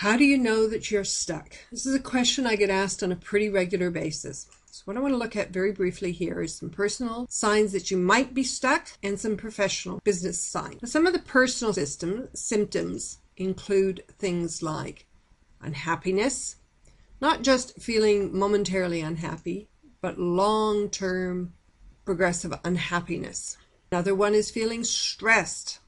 How do you know that you're stuck? This is a question I get asked on a pretty regular basis. So what I want to look at very briefly here is some personal signs that you might be stuck and some professional business signs. Now, some of the personal symptoms include things like unhappiness, not just feeling momentarily unhappy, but long-term progressive unhappiness. Another one is feeling stressed.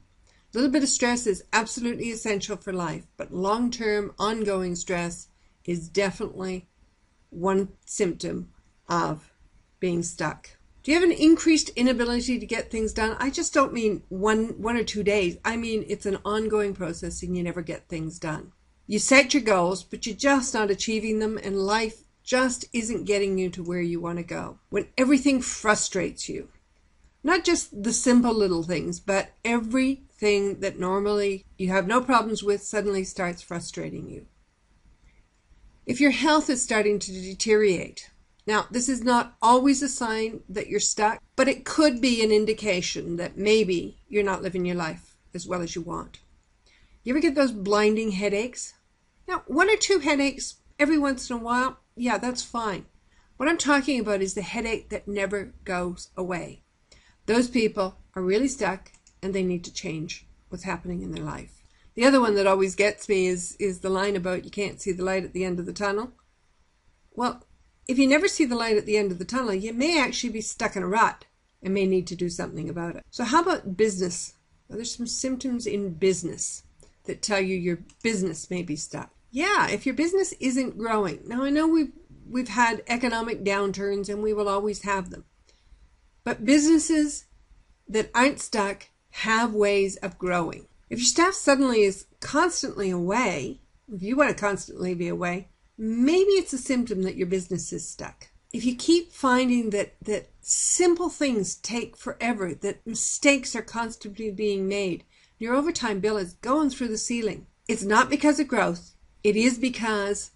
A little bit of stress is absolutely essential for life, but long-term ongoing stress is definitely one symptom of being stuck. Do you have an increased inability to get things done? I just don't mean one or 2 days. I mean it's an ongoing process and you never get things done. You set your goals, but you're just not achieving them, and life just isn't getting you to where you want to go. When everything frustrates you, not just the simple little things, but everything that normally you have no problems with suddenly starts frustrating you. If your health is starting to deteriorate, now this is not always a sign that you're stuck, but it could be an indication that maybe you're not living your life as well as you want. You ever get those blinding headaches? Now, 1 or 2 headaches every once in a while, yeah, that's fine. What I'm talking about is the headache that never goes away. Those people are really stuck and they need to change what's happening in their life. The other one that always gets me is the line about you can't see the light at the end of the tunnel. Well, if you never see the light at the end of the tunnel, you may actually be stuck in a rut and may need to do something about it. So how about business? Well, there's some symptoms in business that tell you your business may be stuck. Yeah, if your business isn't growing. Now, I know we've had economic downturns and we will always have them. But businesses that aren't stuck have ways of growing. If your staff suddenly is constantly away, if you want to constantly be away, maybe it's a symptom that your business is stuck. If you keep finding that simple things take forever, that mistakes are constantly being made, your overtime bill is going through the ceiling. It's not because of growth. It is because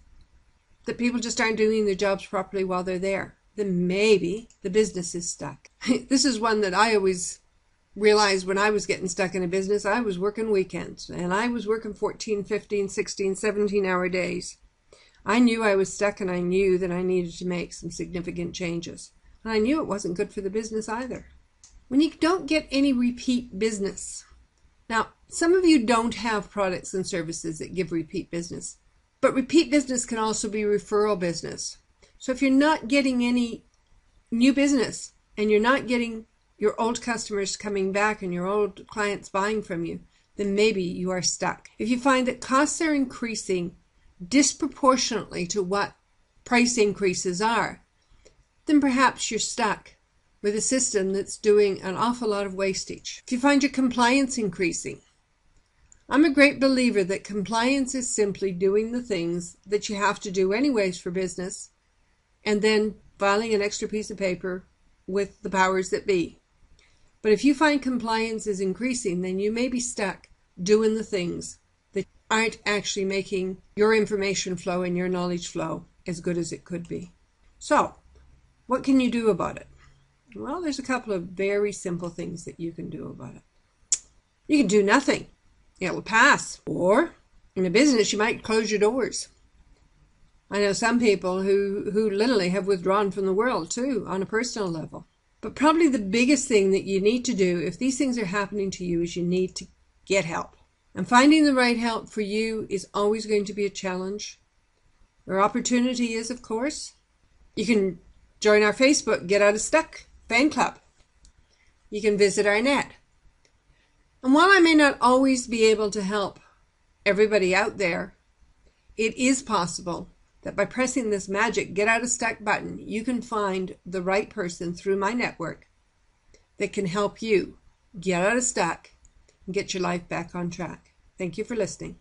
that people just aren't doing their jobs properly while they're there. Then maybe the business is stuck. This is one that I always realized when I was getting stuck in a business. I was working weekends and I was working 14, 15, 16, 17-hour days. I knew I was stuck and I knew that I needed to make some significant changes. And I knew it wasn't good for the business either. When you don't get any repeat business. Now, some of you don't have products and services that give repeat business, but repeat business can also be referral business. So if you're not getting any new business and you're not getting your old customers coming back and your old clients buying from you, then maybe you are stuck. If you find that costs are increasing disproportionately to what price increases are, then perhaps you're stuck with a system that's doing an awful lot of wastage. If you find your compliance increasing, I'm a great believer that compliance is simply doing the things that you have to do anyways for business and then filing an extra piece of paper with the powers that be. But if you find compliance is increasing, then you may be stuck doing the things that aren't actually making your information flow and your knowledge flow as good as it could be. So, what can you do about it? Well, there's a couple of very simple things that you can do about it. You can do nothing. It'll pass. Or, in a business, you might close your doors. I know some people who literally have withdrawn from the world too, on a personal level. But probably the biggest thing that you need to do if these things are happening to you is you need to get help. And finding the right help for you is always going to be a challenge. Where opportunity is, of course. You can join our Facebook Get Out of Stuck fan club. You can visit our net. And while I may not always be able to help everybody out there, it is possible that by pressing this magic Get Out of Stuck button, you can find the right person through my network that can help you get out of stuck and get your life back on track. Thank you for listening.